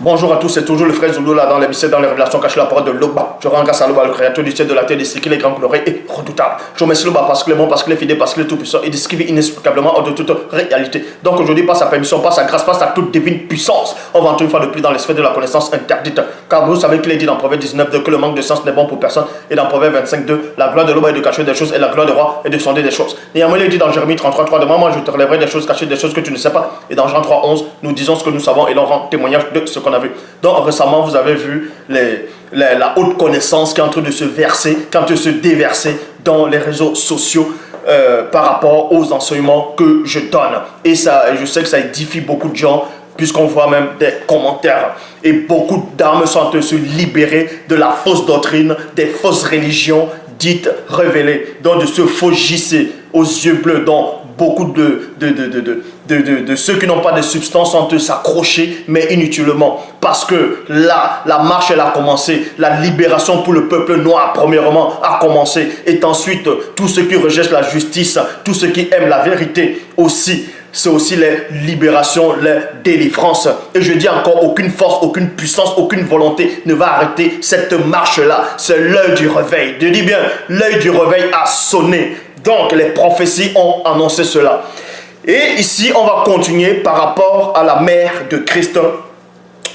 Bonjour à tous, c'est toujours le frère Zulu là dans l'émission, dans les révélations cachées la parole de Loba. Je rends grâce à Loba, le créateur du ciel, de la terre, des cycles, les grands glorieux et redoutables. Je remercie Loba parce qu'il est bon, parce qu'il est fidèle, parce qu'il est tout puissant et descrive inexplicablement hors de toute réalité. Donc aujourd'hui, par sa permission, par sa grâce, par sa toute divine puissance, on va entrer une fois de plus dans les sphères de la connaissance interdite. Car vous savez qu'il est dit dans Proverbe 19 que le manque de sens n'est bon pour personne. Et dans Proverbe 25 la gloire de Loba est de cacher des choses et la gloire du roi est de sonder des choses. Néanmoins, il est dit dans Jérémie 33 demain, moi je te relèverai des choses cachées, des choses que tu ne sais pas. Et dans Jean 3:11, nous disons ce que nous savons et l'on rend témoignage de ce qu'on a vu. Donc récemment, vous avez vu la haute connaissance qui est en train de se verser, qui est en train de se déverser dans les réseaux sociaux par rapport aux enseignements que je donne. Et ça, je sais que ça édifie beaucoup de gens, puisqu'on voit même des commentaires. Et beaucoup d'âmes sont en train de se libérer de la fausse doctrine, des fausses religions dites révélées, donc de ce faux JC aux yeux bleus, dont beaucoup de ceux qui n'ont pas de substance sont de s'accrocher, mais inutilement. Parce que là, la marche, elle a commencé. La libération pour le peuple noir, premièrement, a commencé. Et ensuite, tous ceux qui rejettent la justice, tous ceux qui aiment la vérité aussi. C'est aussi les libérations, les délivrances. Et je dis encore, aucune force, aucune puissance, aucune volonté ne va arrêter cette marche-là. C'est l'heure du réveil. Je dis bien, l'heure du réveil a sonné. Donc, les prophéties ont annoncé cela. Et ici, on va continuer par rapport à la mère de Christ.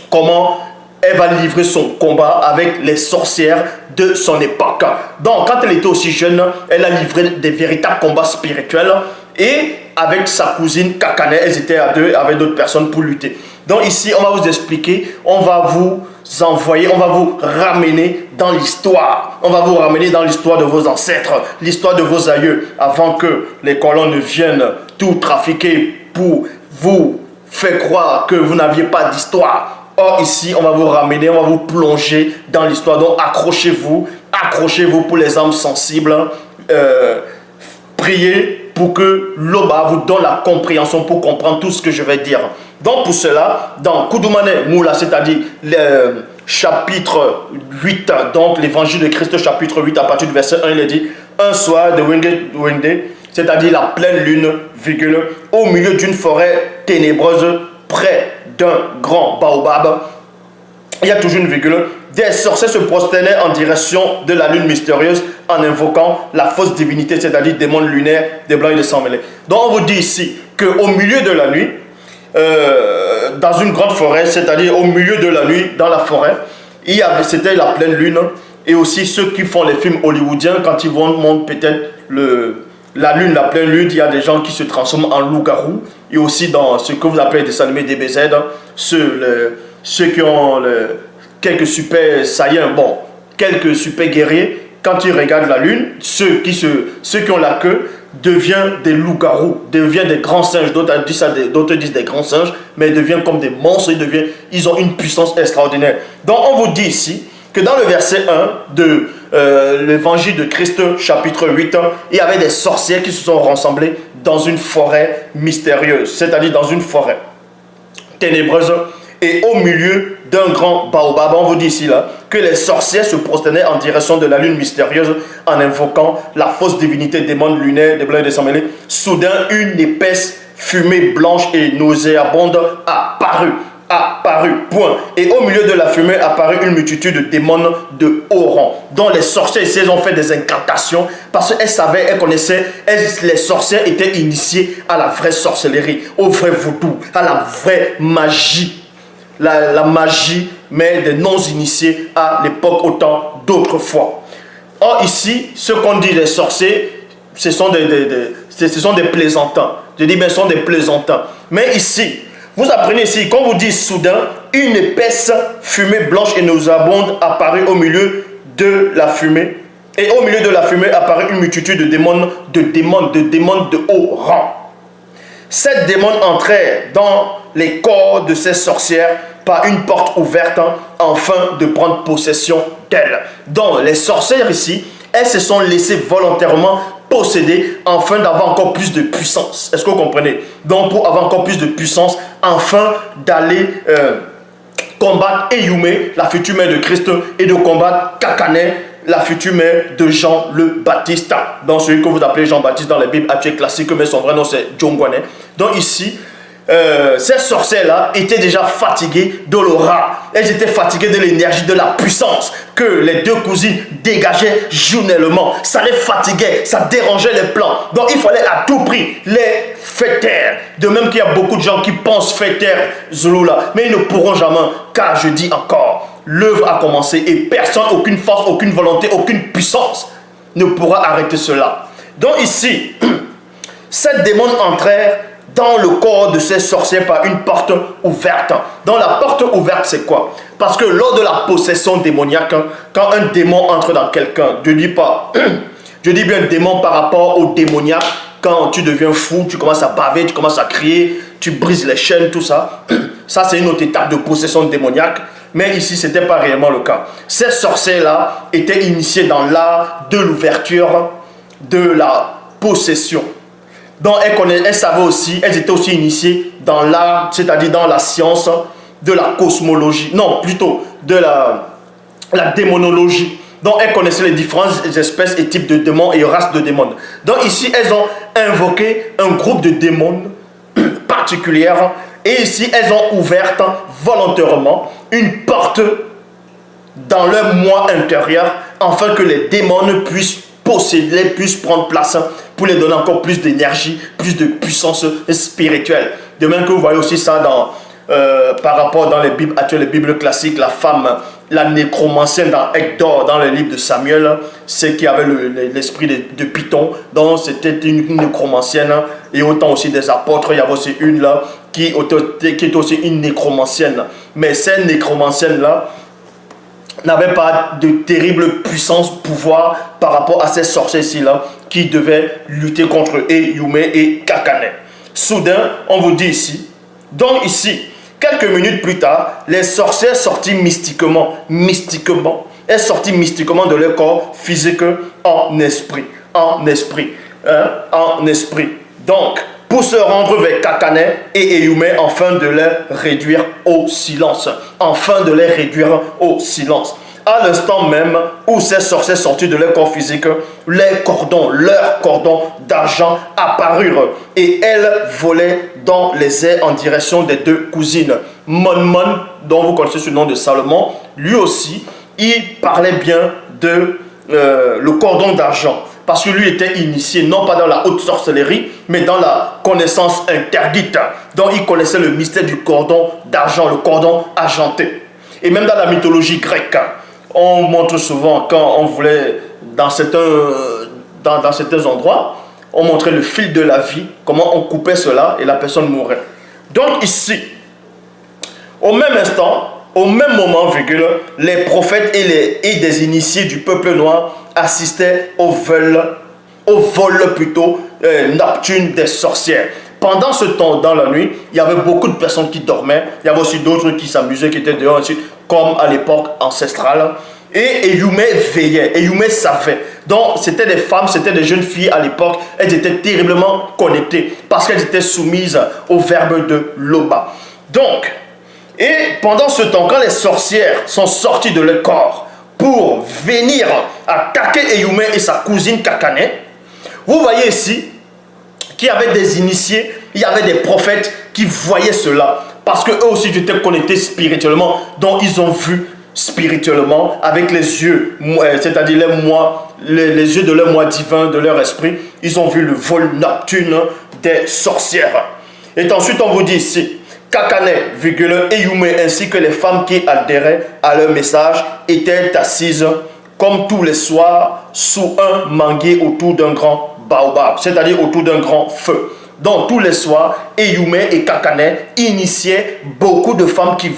Comment elle va livrer son combat avec les sorcières de son époque. Donc, quand elle était aussi jeune, elle a livré des véritables combats spirituels. Et avec sa cousine Kakane, elles étaient à deux avec d'autres personnes pour lutter. Donc ici, on va vous expliquer, on va vous envoyer, on va vous ramener dans l'histoire. On va vous ramener dans l'histoire de vos ancêtres, l'histoire de vos aïeux, avant que les colons ne viennent tout trafiquer pour vous faire croire que vous n'aviez pas d'histoire. Or ici, on va vous ramener, on va vous plonger dans l'histoire. Donc accrochez-vous pour les âmes sensibles. Priez pour que Loba vous donne la compréhension pour comprendre tout ce que je vais dire. Donc pour cela, dans Koudoumane Moula, c'est-à-dire le chapitre 8, donc l'évangile de Christ chapitre 8 à partir du verset 1, il est dit « Un soir de Wende, c'est-à-dire la pleine lune, virgule, au milieu d'une forêt ténébreuse, près d'un grand baobab, il y a toujours une virgule, des sorciers se prosternaient en direction de la lune mystérieuse en invoquant la fausse divinité, c'est-à-dire démons lunaires, des blancs et des sang-mêlés. Donc on vous dit ici qu'au milieu de la nuit, dans une grande forêt, c'est-à-dire au milieu de la nuit, dans la forêt, c'était la pleine lune. Et aussi ceux qui font les films hollywoodiens, quand ils vont montrer peut-être la lune, la pleine lune, il y a des gens qui se transforment en loup-garou. Et aussi dans ce que vous appelez des dessins animés DBZ, ceux qui ont quelques super saiyans, bon, quelques super guerriers, quand ils regardent la lune, ceux qui ont la queue deviennent des loups-garous, deviennent des grands singes. D'autres disent des grands singes, mais ils deviennent comme des monstres, ils ont une puissance extraordinaire. Donc on vous dit ici que dans le verset 1 de l'évangile de Christ chapitre 8, il y avait des sorcières qui se sont rassemblées dans une forêt mystérieuse, c'est-à-dire dans une forêt ténébreuse. Et au milieu d'un grand baobab, on vous dit ici là, que les sorcières se prosternaient en direction de la lune mystérieuse en invoquant la fausse divinité démon lunaire, des blancs et des sang-mêlés. Soudain, une épaisse fumée blanche et nauséabonde apparut, point. Et au milieu de la fumée apparut une multitude de démons de haut rang, dont les sorcières ici, elles ont fait des incantations parce qu'elles savaient, elles connaissaient, les sorcières étaient initiées à la vraie sorcellerie, au vrai vaudou, à la vraie magie. La magie, mais des non-initiés à l'époque autant d'autrefois. Or ici, ce qu'on dit des sorciers, ce sont des plaisantins. Je dis bien, ce sont des plaisantins. Mais ici, vous apprenez ici, quand vous dites soudain, une épaisse fumée blanche et nauséabonde apparut au milieu de la fumée. Et au milieu de la fumée apparut une multitude de démons de haut rang. Sept démons entrèrent dans les corps de ces sorcières par une porte ouverte, afin de prendre possession d'elles. Donc les sorcières ici, elles se sont laissées volontairement posséder afin d'avoir encore plus de puissance. Est-ce que vous comprenez? Donc pour avoir encore plus de puissance, afin d'aller combattre Eyume, la future mère de Christ, et de combattre Kakane, la future mère de Jean le Baptiste. Donc celui que vous appelez Jean-Baptiste dans les Bibles actuelles classiques, mais son vrai nom c'est Jongwane. Donc ici, ces sorcières-là étaient déjà fatiguées de l'aura. Elles étaient fatiguées de l'énergie, de la puissance que les deux cousines dégageaient journellement. Ça les fatiguait, ça dérangeait les plans. Donc il fallait à tout prix les faire taire. De même qu'il y a beaucoup de gens qui pensent faire taire Zouloula, mais ils ne pourront jamais, car je dis encore, l'œuvre a commencé et personne, aucune force, aucune volonté, aucune puissance ne pourra arrêter cela. Donc ici, ces démons entrèrent dans le corps de ces sorcières par une porte ouverte. Dans la porte ouverte, c'est quoi? Parce que lors de la possession démoniaque, quand un démon entre dans quelqu'un, je dis pas, je dis bien démon par rapport au démoniaque, quand tu deviens fou, tu commences à baver, tu commences à crier, tu brises les chaînes, tout ça. Ça, c'est une autre étape de possession démoniaque. Mais ici, ce n'était pas réellement le cas. Ces sorcières-là étaient initiées dans l'art de l'ouverture, de la possession. Donc, elles savaient aussi, elles étaient aussi initiées dans l'art, c'est-à-dire dans la science de la cosmologie. Non, plutôt de la démonologie. Donc, elles connaissaient les différentes espèces et types de démons et races de démons. Donc, ici, elles ont invoqué un groupe de démons particulières. Et ici, elles ont ouvert volontairement une porte dans leur moi intérieur afin que les démons puissent posséder, puissent prendre place pour les donner encore plus d'énergie, plus de puissance spirituelle. De même que vous voyez aussi ça par rapport dans les Bibles actuelles, les Bibles classiques, la femme, la nécromancienne dans Hector, dans le livre de Samuel, c'est qui avait l'esprit de Python, donc c'était une nécromancienne, et autant aussi des apôtres, il y avait aussi une là, qui est aussi une nécromancienne. Mais cette nécromancienne-là n'avait pas de terrible puissance, pouvoir par rapport à ces sorcières-ci-là qui devaient lutter contre Eyume et Kakane. Soudain, on vous dit ici, donc ici, quelques minutes plus tard, les sorcières sortirent mystiquement, elles sortirent mystiquement de leur corps physique en esprit, en esprit. Donc, pour se rendre vers Kakane et Eyume afin de les réduire au silence. À l'instant même où ces sorcières sorties de leur corps physique, leurs cordons d'argent apparurent et elles volaient dans les airs en direction des deux cousines. Mon, dont vous connaissez ce nom de Salomon, lui aussi, il parlait bien de le cordon d'argent. Parce que lui était initié, non pas dans la haute sorcellerie, mais dans la connaissance interdite. Donc il connaissait le mystère du cordon d'argent, le cordon argenté. Et même dans la mythologie grecque, on montre souvent quand on voulait, dans certains endroits, on montrait le fil de la vie, comment on coupait cela et la personne mourait. Donc ici, au même instant, au même moment, virgule, les prophètes et des initiés du peuple noir assistaient au vol nocturne des sorcières. Pendant ce temps, dans la nuit, il y avait beaucoup de personnes qui dormaient. Il y avait aussi d'autres qui s'amusaient, qui étaient dehors, comme à l'époque ancestrale. Et Eyume veillait, Eyume savait. Donc, c'était des femmes, c'était des jeunes filles à l'époque. Elles étaient terriblement connectées parce qu'elles étaient soumises au verbe de Loba. Donc, et pendant ce temps, quand les sorcières sont sorties de leur corps pour venir attaquer Eyume et sa cousine Kakane, vous voyez ici qu'il y avait des initiés, il y avait des prophètes qui voyaient cela. Parce qu'eux aussi étaient connectés spirituellement, donc ils ont vu spirituellement avec les yeux, c'est-à-dire les yeux de leur moi divin, de leur esprit. Ils ont vu le vol nocturne des sorcières. Et ensuite on vous dit ici, Kakane, Eyume ainsi que les femmes qui adhéraient à leur message étaient assises comme tous les soirs sous un manguier autour d'un grand baobab, c'est-à-dire autour d'un grand feu. Donc tous les soirs, Eyume et Kakane initiaient beaucoup de femmes qui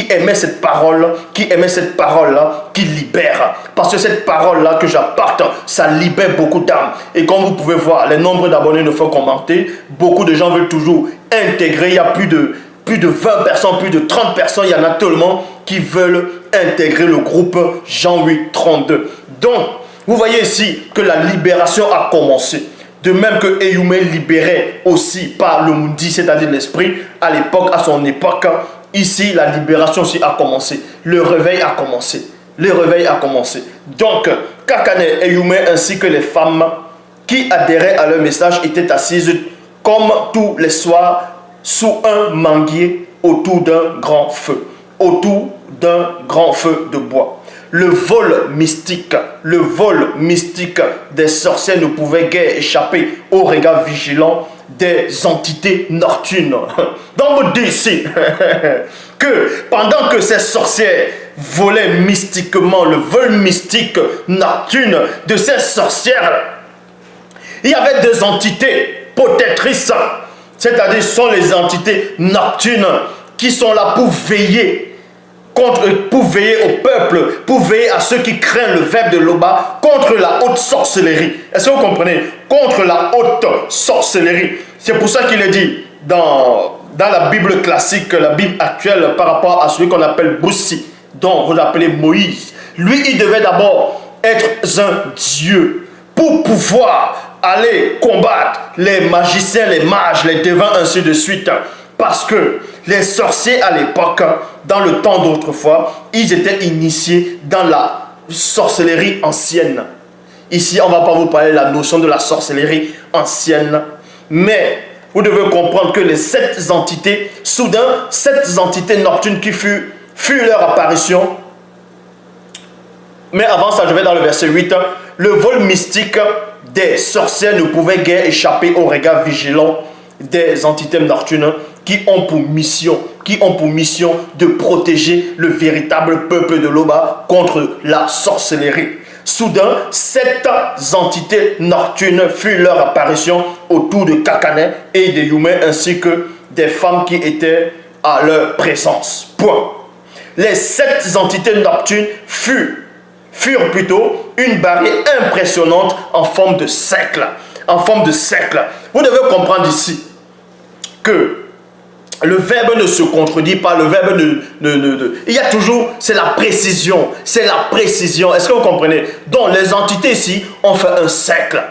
aimaient cette parole, qui libère. Parce que cette parole-là que j'apporte, ça libère beaucoup d'âmes. Et comme vous pouvez voir, les nombres d'abonnés ne font qu'augmenter. Beaucoup de gens veulent toujours intégrer. Il y a plus de 20 personnes, plus de 30 personnes. Il y en a tellement qui veulent intégrer le groupe Jean 8, 32. Donc, vous voyez ici que la libération a commencé. De même que Eyume libérait aussi par le Mundi, c'est-à-dire l'esprit, à l'époque, à son époque, ici, la libération aussi a commencé. Le réveil a commencé. Donc, Kakane, Eyume ainsi que les femmes qui adhéraient à leur message étaient assises comme tous les soirs, sous un manguier, autour d'un grand feu. Autour d'un grand feu de bois. Le vol mystique des sorciers ne pouvait guère échapper au regard vigilant des entités nocturnes. Donc vous dites ici que pendant que ces sorcières volaient mystiquement, le vol mystique nocturne de ces sorcières, il y avait des entités protectrices, c'est-à-dire sont les entités nocturnes qui sont là pour veiller pour veiller au peuple, pour veiller à ceux qui craignent le verbe de Loba contre la haute sorcellerie. Est-ce que vous comprenez? Contre la haute sorcellerie. C'est pour ça qu'il est dit dans la Bible classique, la Bible actuelle, par rapport à celui qu'on appelle Boussi, dont vous appelez Moïse. Lui, il devait d'abord être un dieu pour pouvoir aller combattre les magiciens, les mages, les devins, ainsi de suite. Parce que les sorciers à l'époque, dans le temps d'autrefois, ils étaient initiés dans la sorcellerie ancienne. Ici, on ne va pas vous parler de la notion de la sorcellerie ancienne. Mais vous devez comprendre que les 7 entités, soudain, 7 entités nocturnes qui fut leur apparition. Mais avant ça, je vais dans le verset 8. Le vol mystique des sorciers ne pouvait guère échapper au regard vigilant des entités nocturnes qui ont pour mission de protéger le véritable peuple de Loba contre la sorcellerie. Soudain, 7 entités nocturnes furent leur apparition autour de Kakane et de Yume, ainsi que des femmes qui étaient à leur présence. Point. Les 7 entités nocturnes furent plutôt une barrière impressionnante en forme de cercle. Vous devez comprendre ici que le verbe ne se contredit pas, le verbe il y a toujours, c'est la précision. Est-ce que vous comprenez? Donc les entités ici ont fait un cercle.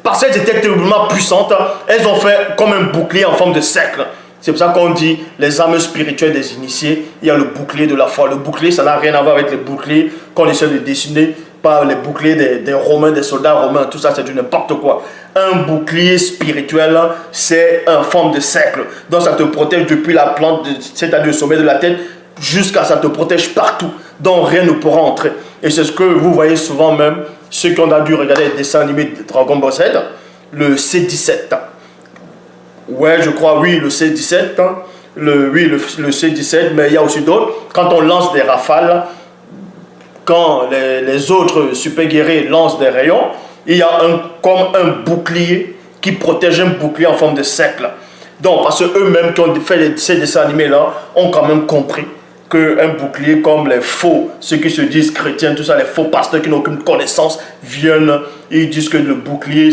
Parce qu'elles étaient terriblement puissantes, elles ont fait comme un bouclier en forme de cercle. C'est pour ça qu'on dit les âmes spirituelles des initiés. Il y a le bouclier de la foi. Le bouclier, ça n'a rien à voir avec les boucliers qu'on essaie de dessiner par les boucliers des Romains, des soldats romains. Tout ça, c'est du n'importe quoi. Un bouclier spirituel, c'est en forme de cercle. Donc, ça te protège depuis la plante, c'est-à-dire le sommet de la tête, jusqu'à ça te protège partout. Donc, rien ne pourra entrer. Et c'est ce que vous voyez souvent même, ceux qui ont dû regarder les dessins animés de Dragon Ball Z, le C17. Ouais, je crois, oui, le C17. Le C17, mais il y a aussi d'autres. Quand on lance des rafales, quand les autres super guerriers lancent des rayons, il y a comme un bouclier qui protège un bouclier en forme de cercle. Donc, parce qu'eux-mêmes qui ont fait ces dessins animés-là, ont quand même compris qu'un bouclier comme les faux, ceux qui se disent chrétiens, tout ça, les faux pasteurs qui n'ont aucune connaissance, viennent, ils disent que le bouclier,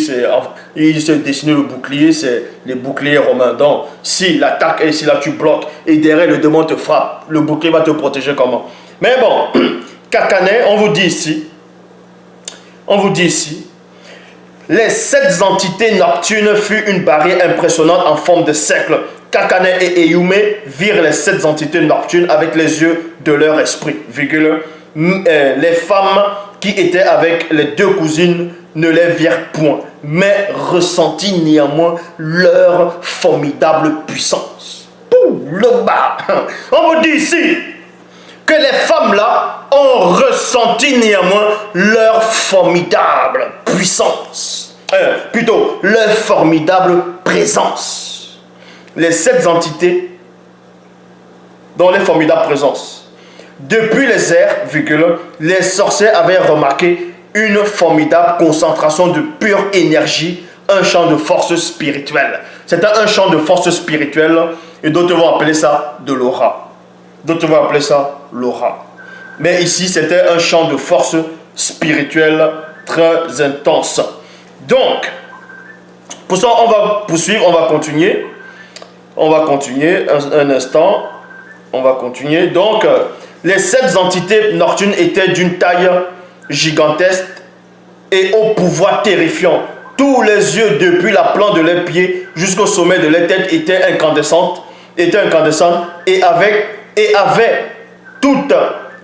ils se dessinent le bouclier, c'est les boucliers romains. Donc, si l'attaque est ici, là, tu bloques, et derrière le démon te frappe, le bouclier va te protéger comment? Mais bon, Kakane, on vous dit ici, les 7 entités nocturnes furent une barrière impressionnante en forme de cercle. Kakane et Eyume virent les 7 entités nocturnes avec les yeux de leur esprit. Les femmes qui étaient avec les 2 cousines ne les virent point, mais ressentirent néanmoins leur formidable puissance. Le bas. On vous dit ici que les femmes-là ont ressenti néanmoins leur formidable puissance. Plutôt, leur formidable présence. Les 7 entités dont les formidables présences. Depuis les airs, les sorciers avaient remarqué une formidable concentration de pure énergie, un champ de force spirituelle. C'était un champ de force spirituelle et d'autres vont appeler ça de l'aura. D'autres vont appeler ça l'aura. Mais ici, c'était un champ de force spirituelle très intense. Donc, pour ça, on va poursuivre, on va continuer. On va continuer un instant. On va continuer. Donc, les 7 entités nocturnes étaient d'une taille gigantesque et au pouvoir terrifiant. Tous les yeux, depuis la plante de leurs pieds jusqu'au sommet de leur tête, étaient incandescents et avaient toute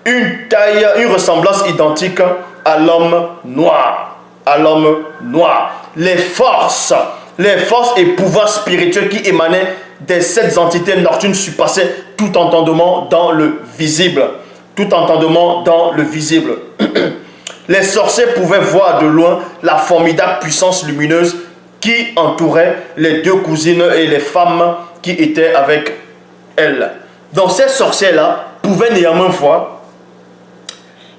une taille, une ressemblance identique à l'homme noir. Les forces les forces et pouvoirs spirituels qui émanaient des 7 entités nocturnes surpassaient tout entendement dans le visible. Tout entendement dans le visible. Les sorciers pouvaient voir de loin la formidable puissance lumineuse qui entourait les 2 cousines et les femmes qui étaient avec elles. Donc ces sorciers-là pouvaient néanmoins voir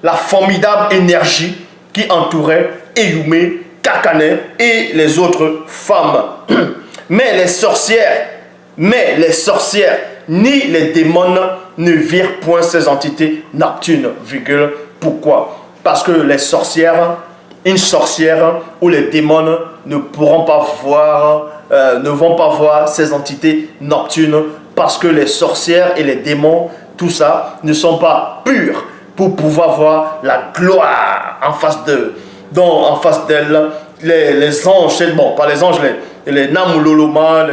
la formidable énergie qui entourait Eyumé, Kakane et les autres femmes. Mais les sorcières, ni les démons ne virent point ces entités nocturnes. Pourquoi? Parce que les sorcières, une sorcière ou les démons ne pourront pas voir, ne vont pas voir ces entités nocturnes, parce que les sorcières et les démons, tout ça, ne sont pas purs pour pouvoir voir la gloire en face d'eux. Donc en face d'elles, les anges, bon, pas les anges, les Namuloloma,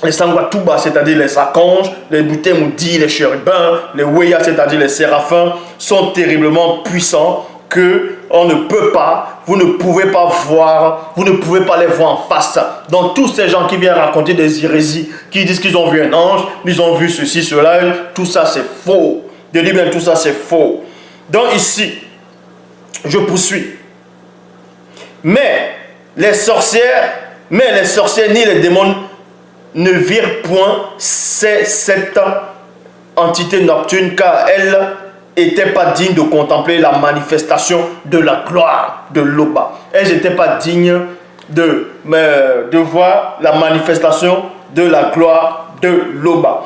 les Sangwatuba, c'est-à-dire les archanges, les Butemoudi, les chérubins, les Weya, c'est-à-dire les séraphins, sont terriblement puissants que on ne peut pas, vous ne pouvez pas voir, vous ne pouvez pas les voir en face. Donc tous ces gens qui viennent raconter des hérésies, qui disent qu'ils ont vu un ange, ils ont vu ceci, cela, tout ça c'est faux. Je dis bien tout ça c'est faux. Donc ici, je poursuis. Mais les sorcières ni les démons ne virent point ces 7 entités nocturnes, car elles n'étaient pas dignes de contempler la manifestation de la gloire de Loba. Elles n'étaient pas dignes de voir la manifestation de la gloire de Loba.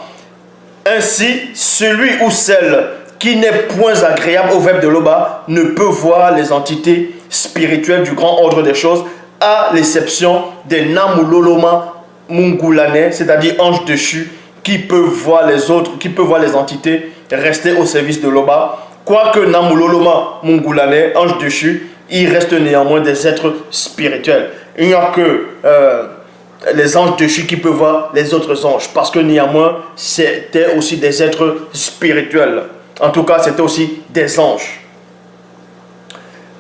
Ainsi, celui ou celle qui n'est point agréable au verbe de Loba ne peut voir les entités spirituelles du grand ordre des choses, à l'exception des Namuloloma Mungulane, c'est-à-dire anges déchus, qui peuvent voir les entités rester au service de Loba. Quoique Namuloloma Mungulane, anges déchus, ils restent néanmoins des êtres spirituels. Il n'y a que les anges déchus qui peuvent voir les autres anges, parce que néanmoins, c'était aussi des êtres spirituels. En tout cas, c'était aussi des anges.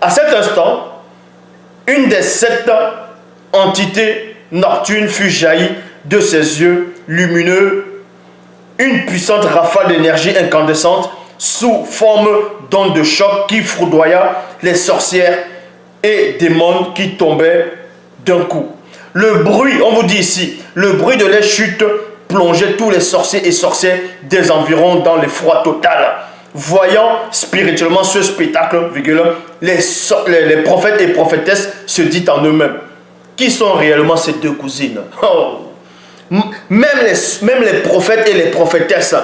À cet instant, une des 7 entités nocturnes fut jaillie de ses yeux lumineux, une puissante rafale d'énergie incandescente sous forme d'onde de choc qui foudroya les sorcières et démons qui tombaient d'un coup. Le bruit, on vous dit ici, le bruit de les chutes plongeait tous les sorciers et sorcières des environs dans l'effroi total. Voyant spirituellement ce spectacle, les prophètes et prophétesses se disent en eux-mêmes, qui sont réellement ces 2 cousines? Même les prophètes et les prophétesses,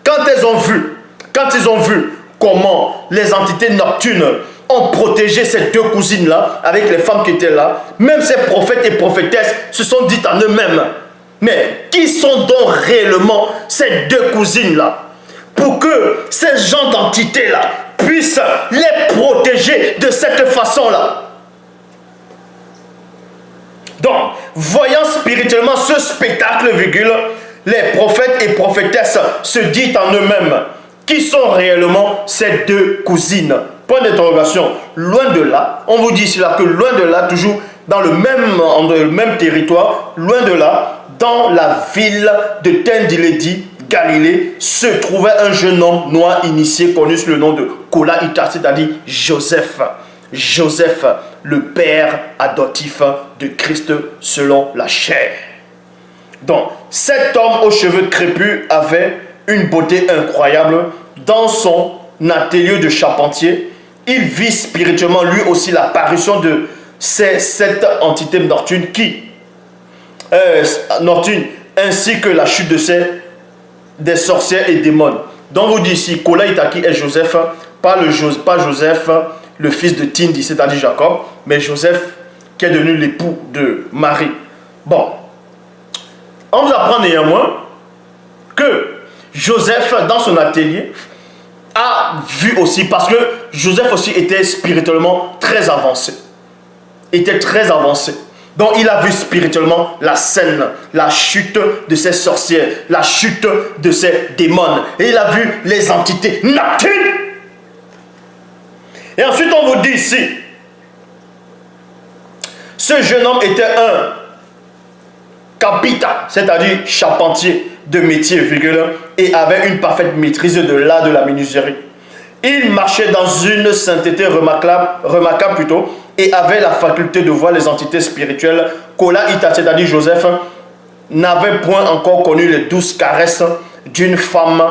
quand ils ont vu comment les entités nocturnes ont protégé ces 2 cousines-là, avec les femmes qui étaient là, même ces prophètes et prophétesses se sont dit en eux-mêmes, mais qui sont donc réellement ces 2 cousines-là, pour que ces gens d'entités-là puissent les protéger de cette façon-là? Donc, voyant spirituellement ce spectacle, les prophètes et prophétesses se disent en eux-mêmes, qui sont réellement ces 2 cousines? Point d'interrogation. Loin de là, on vous dit ici là que loin de là, toujours dans le même territoire, loin de là, dans la ville de Tendiledi, Galilée, se trouvait un jeune homme noir initié connu sous le nom de Kola Ita, c'est-à-dire Joseph. Joseph, le père adoptif de Christ selon la chair. Donc, cet homme aux cheveux crépus avait une beauté incroyable. Dans son atelier de charpentier, il vit spirituellement lui aussi l'apparition de ces 7 entités nocturnes ainsi que la chute des sorcières et démons. Donc vous dites ici, Kola Itaki est Joseph, pas Joseph, le fils de Tindi, c'est-à-dire Jacob, mais Joseph qui est devenu l'époux de Marie. Bon, on vous apprend néanmoins que Joseph, dans son atelier, a vu aussi, parce que Joseph aussi était spirituellement très avancé. Donc il a vu spirituellement la scène, la chute de ces sorcières, la chute de ces démons. Et il a vu les entités nocturnes. Et ensuite on vous dit ici, ce jeune homme était un capita, c'est-à-dire charpentier de métier, virgule, et avait une parfaite maîtrise de l'art de la menuiserie. Il marchait dans une sainteté remarquable plutôt, et avait la faculté de voir les entités spirituelles. Kola Ita, c'est-à-dire Joseph, n'avait point encore connu les douces caresses d'une femme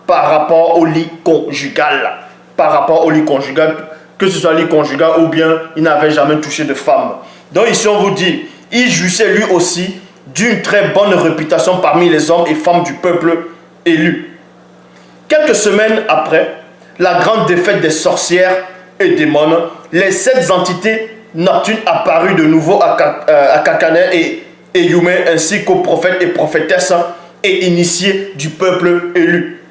par rapport au lit conjugal. Par rapport au lit conjugal, que ce soit lit conjugal ou bien il n'avait jamais touché de femme. Donc ici on vous dit, il jouissait lui aussi d'une très bonne réputation parmi les hommes et femmes du peuple élu. Quelques semaines après la grande défaite des sorcières et démons, les 7 entités nocturnes apparurent de nouveau à Kakane et Yumé, ainsi qu'aux prophètes et prophétesses et initiés du peuple élu.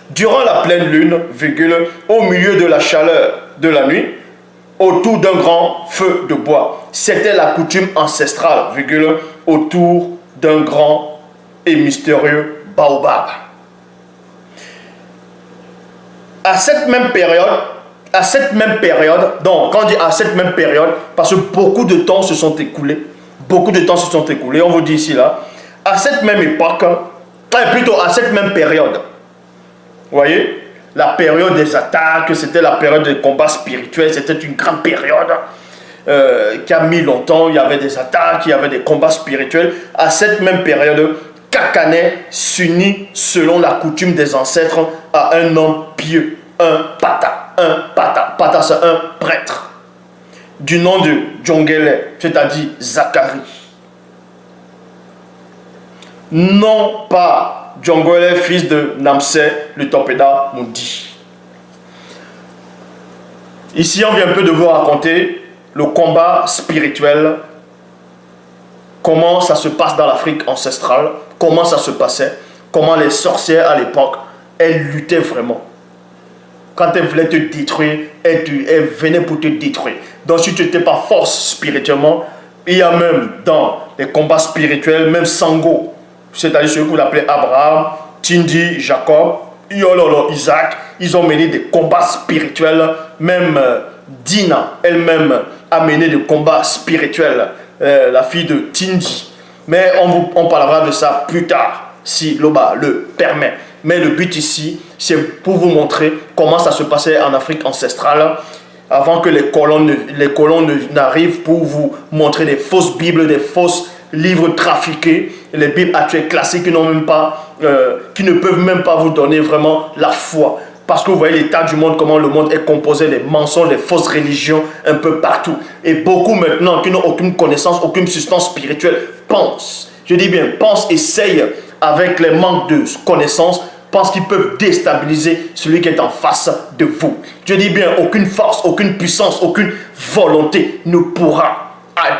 Durant la pleine lune, virgule, au milieu de la chaleur de la nuit, autour d'un grand feu de bois. C'était la coutume ancestrale, virgule, autour d'un grand et mystérieux baobab. À cette même période, donc quand on dit à cette même période, parce que beaucoup de temps se sont écoulés, on vous dit ici là, à cette même époque, plutôt à cette même période, vous voyez, la période des attaques, c'était la période des combats spirituels, c'était une grande période qui a mis longtemps, il y avait des attaques, il y avait des combats spirituels. À cette même période, Kakane s'unit selon la coutume des ancêtres à un homme pieux, un pata, c'est un prêtre, du nom de Djongele, c'est-à-dire Zacharie. Non pas Djongele, fils de Namse, le Topeda Mundi. Ici, on vient un peu de vous raconter le combat spirituel, comment ça se passe dans l'Afrique ancestrale, comment ça se passait, comment les sorcières à l'époque, elles luttaient vraiment. Quand elles voulaient te détruire, elles venaient pour te détruire. Donc si tu n'étais pas force spirituellement, il y a même dans les combats spirituels, même Sango, c'est-à-dire ceux qu'on appelait Abraham, Tindi, Jacob, Yololo, Isaac, ils ont mené des combats spirituels, même Dina elle-même a mené des combats spirituels, la fille de Tindi. Mais on parlera de ça plus tard, si Loba le permet. Mais le but ici, c'est pour vous montrer comment ça se passait en Afrique ancestrale, avant que les colons n'arrivent pour vous montrer des fausses Bibles, des fausses livres trafiqués, les Bibles actuelles classiques qui ne peuvent même pas vous donner vraiment la foi. Parce que vous voyez l'état du monde, comment le monde est composé, les mensonges, les fausses religions, un peu partout. Et beaucoup maintenant qui n'ont aucune connaissance, aucune substance spirituelle, pensent, je dis bien pensent, essayent avec les manques de connaissances, pensent qu'ils peuvent déstabiliser celui qui est en face de vous. Je dis bien, aucune force, aucune puissance, aucune volonté ne pourra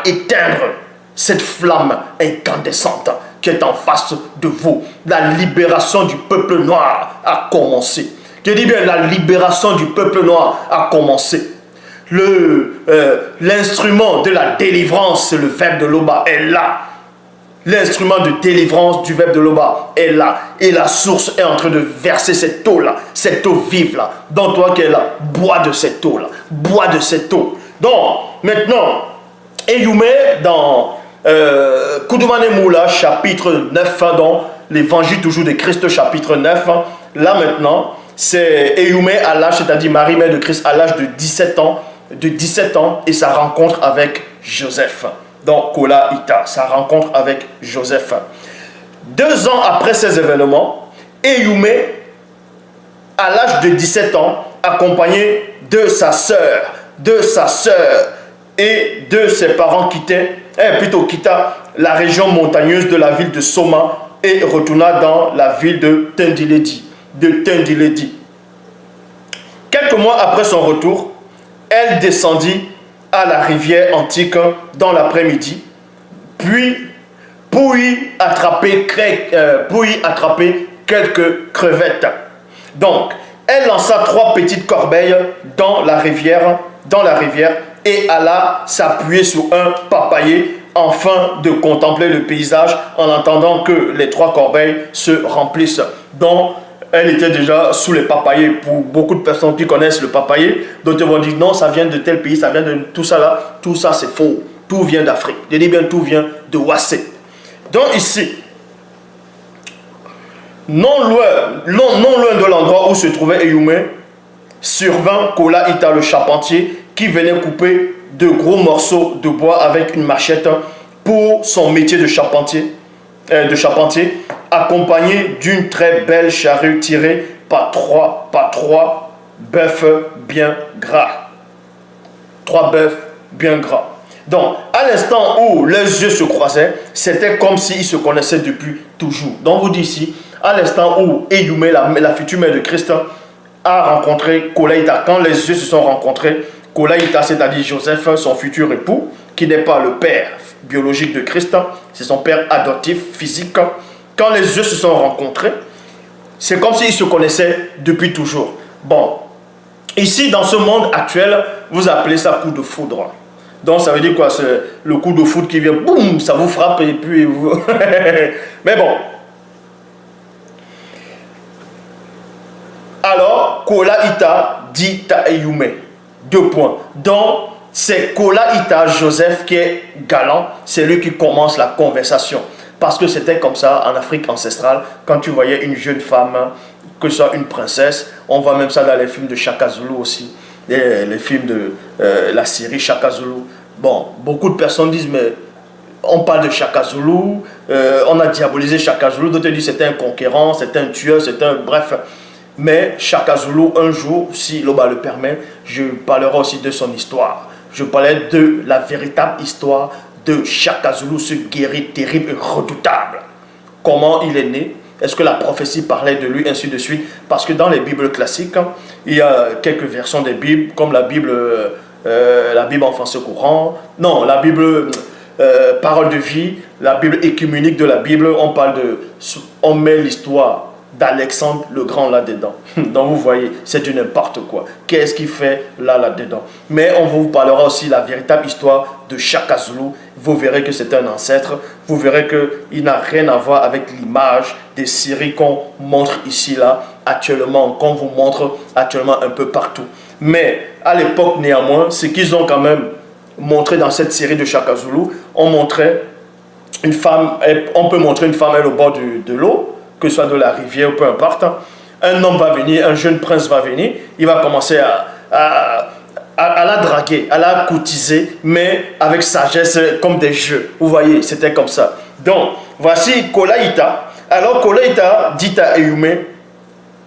éteindre cette flamme incandescente qui est en face de vous. La libération du peuple noir a commencé. Je dis bien, la libération du peuple noir a commencé. L'instrument de la délivrance, le verbe de Loba, est là. L'instrument de délivrance du verbe de Loba est là. Et la source est en train de verser cette eau-là, cette eau vive-là. Dans toi qui es là, bois de cette eau-là. Bois de cette eau. Donc, maintenant, Eyumé, dans Kudumane Moula, chapitre 9, dans l'évangile toujours de Christ, chapitre 9, là maintenant, c'est Eyumé à l'âge, c'est-à-dire Marie, mère de Christ, à l'âge de 17 ans, et sa rencontre avec Joseph. Donc, Kola Ita, sa rencontre avec Joseph. 2 ans après ces événements, Eyumé, à l'âge de 17 ans, accompagné de sa sœur et de ses parents, quitta la région montagneuse de la ville de Soma et retourna dans la ville de Tindiledi. Quelques mois après son retour, elle descendit à la rivière antique dans l'après-midi, puis pour y attraper quelques crevettes. Donc, elle lança 3 petites corbeilles dans la rivière et alla s'appuyer sur un papayer afin de contempler le paysage en attendant que les 3 corbeilles se remplissent. Donc, elle était déjà sous les papayers. Pour beaucoup de personnes qui connaissent le papayer, d'autres vont dire non, ça vient de tel pays, ça vient de tout ça là. Tout ça c'est faux. Tout vient d'Afrique. Je dis bien tout vient de Wassé. Donc ici, non loin de l'endroit où se trouvait Ehumé, survint Kola Ita le charpentier qui venait couper de gros morceaux de bois avec une machette pour son métier de charpentier, accompagné d'une très belle charrue tirée par trois bœufs bien gras. 3 bœufs bien gras. Donc, à l'instant où leurs yeux se croisaient, c'était comme s'ils se connaissaient depuis toujours. Donc, vous dites ici, à l'instant où Ehumé, la future mère de Christ, a rencontré Kola Ita, quand les yeux se sont rencontrés, Kola Ita, c'est-à-dire Joseph, son futur époux, qui n'est pas le père biologique de Christ, c'est son père adoptif, physique. Quand les yeux se sont rencontrés, c'est comme s'ils se connaissaient depuis toujours. Bon, ici, dans ce monde actuel, vous appelez ça coup de foudre. Donc, ça veut dire quoi? C'est le coup de foudre qui vient, boum, ça vous frappe et puis vous... Mais bon. Alors, Kola Ita dit à Ehumé, 2 points. Donc, c'est Kola Ita, Joseph, qui est galant. C'est lui qui commence la conversation. Parce que c'était comme ça en Afrique ancestrale. Quand tu voyais une jeune femme, que ce soit une princesse, on voit même ça dans les films de Shaka Zulu aussi. Les films de la série Shaka Zulu. Bon, beaucoup de personnes disent, mais on parle de Shaka Zulu, on a diabolisé Shaka Zulu, d'autres disent c'était un conquérant, c'était un tueur, c'était un... Bref. Mais Shaka Zulu, un jour, si l'Oba le permet, je parlerai aussi de son histoire. Je parlerai de la véritable histoire de Shaka Zulu, ce guerrier terrible et redoutable. Comment il est né? Est-ce que la prophétie parlait de lui, ainsi de suite? Parce que dans les Bibles classiques, il y a quelques versions des Bibles, comme la Bible en français courant, non, la Bible parole de vie, la Bible écuménique de la Bible, on met l'histoire d'Alexandre le Grand là-dedans. Donc vous voyez, c'est du n'importe quoi. Qu'est-ce qu'il fait là-dedans? Mais on vous parlera aussi de la véritable histoire de Shaka Zulu. Vous verrez que c'est un ancêtre. Vous verrez qu'il n'a rien à voir avec l'image des séries qu'on montre ici, là, actuellement, qu'on vous montre actuellement un peu partout. Mais à l'époque, néanmoins, ce qu'ils ont quand même montré dans cette série de Shaka Zulu, on montrait une femme, on peut montrer une femme elle, au bord de l'eau, que ce soit de la rivière ou peu importe. Un homme va venir, un jeune prince va venir, il va commencer à la draguer, à la courtiser, mais avec sagesse, comme des jeux. Vous voyez, c'était comme ça. Donc, voici Kola Ita. Alors, Kola Ita dit à Ehumé,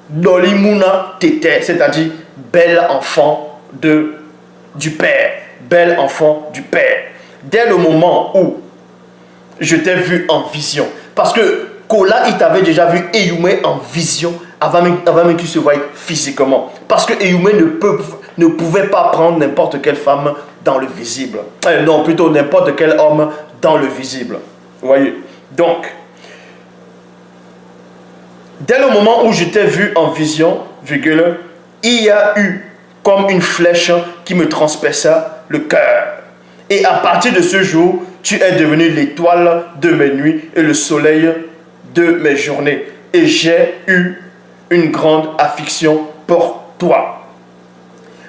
Dolimuna Tete, c'est-à-dire bel enfant du Père. Bel enfant du Père. Dès le moment où je t'ai vu en vision, parce que Kola, il t'avait déjà vu Ehumé en vision avant même qu'il se voie physiquement. Parce que Ehumé ne pouvait pas prendre n'importe quelle femme dans le visible. Non, plutôt n'importe quel homme dans le visible. Vous voyez? Donc, dès le moment où je t'ai vu en vision, virgule, il y a eu comme une flèche qui me transperça le cœur. Et à partir de ce jour, tu es devenu l'étoile de mes nuits et le soleil de mes journées. Et j'ai eu une grande affection pour toi.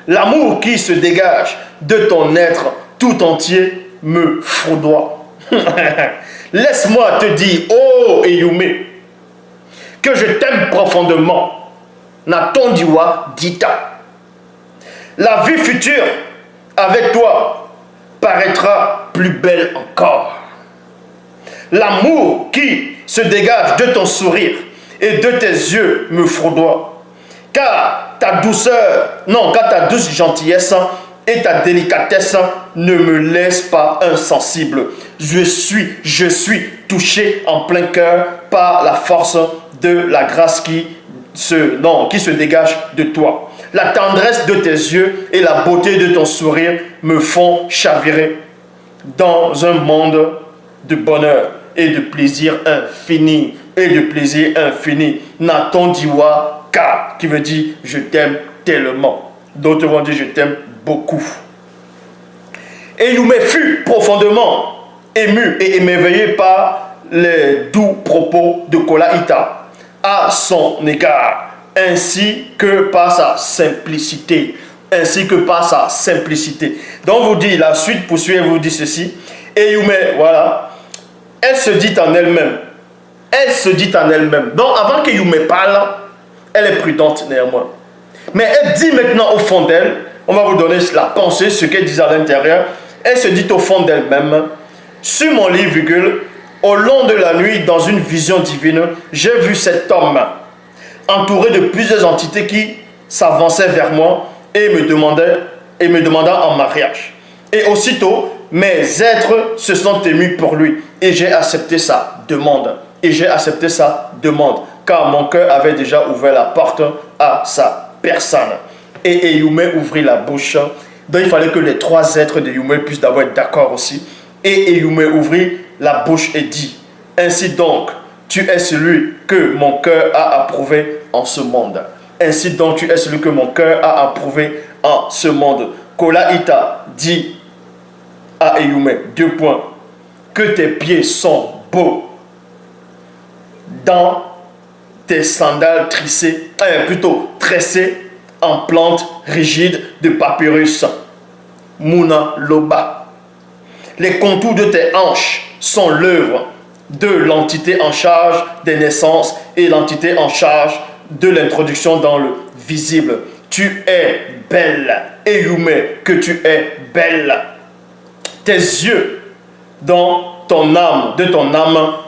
L'amour qui se dégage de ton être tout entier me foudroie. Laisse-moi te dire, oh Ehumé, que je t'aime profondément. Natondiwa Dita. La vie future avec toi paraîtra plus belle encore. L'amour qui se dégage de ton sourire et de tes yeux me foudroie. Car ta douce gentillesse et ta délicatesse ne me laissent pas insensible. Je suis touché en plein cœur par la force de la grâce qui se dégage de toi. La tendresse de tes yeux et la beauté de ton sourire me font chavirer dans un monde de bonheur et de plaisir infini. Natondiwa Ka, qui veut dire je t'aime tellement. D'autres vont dire je t'aime beaucoup. Ehumé fut profondément ému et émerveillé par les doux propos de Kola Ita à son égard, ainsi que par sa simplicité. Donc vous dit, la suite poursuit et vous dit ceci. Ehumé, voilà, elle se dit en elle-même. Elle se dit en elle-même. Donc avant que Yume parle, elle est prudente néanmoins. Mais elle dit maintenant au fond d'elle, on va vous donner la pensée, ce qu'elle dit à l'intérieur. Elle se dit au fond d'elle-même, sur mon lit, virgule, au long de la nuit, dans une vision divine, j'ai vu cet homme entouré de plusieurs entités qui s'avançaient vers moi et me demandaient en mariage. Et aussitôt, mes êtres se sont émus pour lui et j'ai accepté sa demande. Et j'ai accepté sa demande, car mon cœur avait déjà ouvert la porte à sa personne. Et Yume ouvrit la bouche. Donc il fallait que les trois êtres de Yume puissent d'abord être d'accord aussi. Et Yume ouvrit la bouche et dit, ainsi donc, tu es celui que mon cœur a approuvé en ce monde. Ainsi donc, tu es celui que mon cœur a approuvé en ce monde. Kolaïta dit à Yume, deux points, que tes pieds sont beaux dans tes sandales tressées en plantes rigides de papyrus. Muna Loba. Les contours de tes hanches sont l'œuvre de l'entité en charge des naissances et l'entité en charge de l'introduction dans le visible. Tu es belle, Yume, que tu es belle. Tes yeux dans ton âme,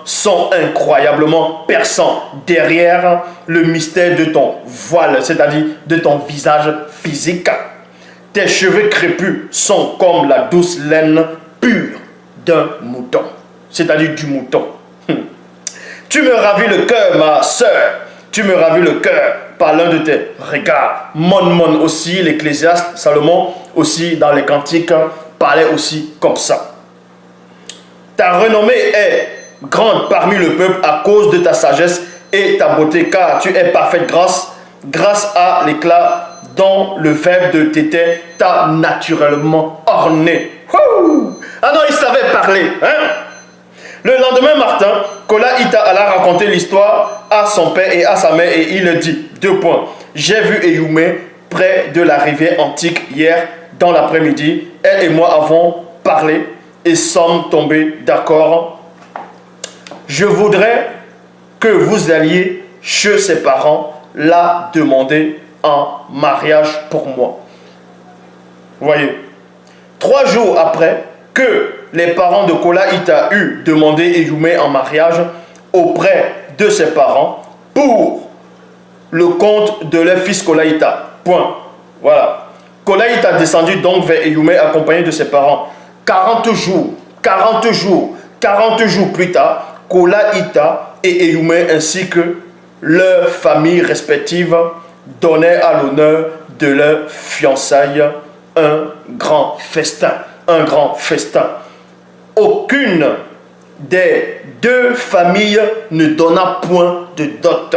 sont incroyablement perçants derrière le mystère de ton voile, c'est-à-dire de ton visage physique. Tes cheveux crépus sont comme la douce laine pure d'un mouton, c'est-à-dire du mouton. Tu me ravis le cœur, ma sœur. Tu me ravis le cœur par l'un de tes regards. Mon aussi, l'Ecclésiaste, Salomon aussi dans les cantiques parlait aussi comme ça. Ta renommée est grande parmi le peuple à cause de ta sagesse et ta beauté, car tu es parfaite grâce à l'éclat dont le verbe de Tété t'a naturellement orné. Ah non, il savait parler, hein? Le lendemain matin, Kolaïta alla raconter l'histoire à son père et à sa mère et il dit, deux points, j'ai vu Yume près de la rivière antique hier dans l'après-midi. Elle et moi avons parlé et sommes tombés d'accord. Je voudrais que vous alliez chez ses parents la demander en mariage pour moi. Vous voyez, 3 jours après que les parents de Kolaïta eurent demandé Yume en mariage auprès de ses parents pour le compte de leur fils Kolaïta. Point. Voilà. Kolaïta descendu donc vers Yume accompagné de ses parents. 40 jours plus tard, Kolaïta et Yume ainsi que leurs familles respectives donnaient à l'honneur de leur fiançailles un grand festin. Aucune des deux familles ne donna point de dot,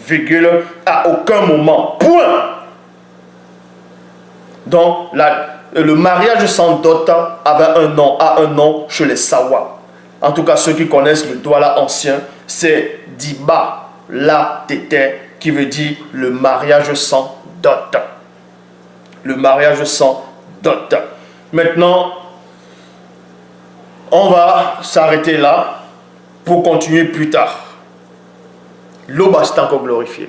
virgule, à aucun moment, point. Donc, le mariage sans dot avait un nom chez les Sawa. En tout cas, ceux qui connaissent le Douala ancien, c'est Diba La Tété, qui veut dire le mariage sans dot. Le mariage sans dot. Maintenant, on va s'arrêter là pour continuer plus tard. L'Oba s'est encore glorifié.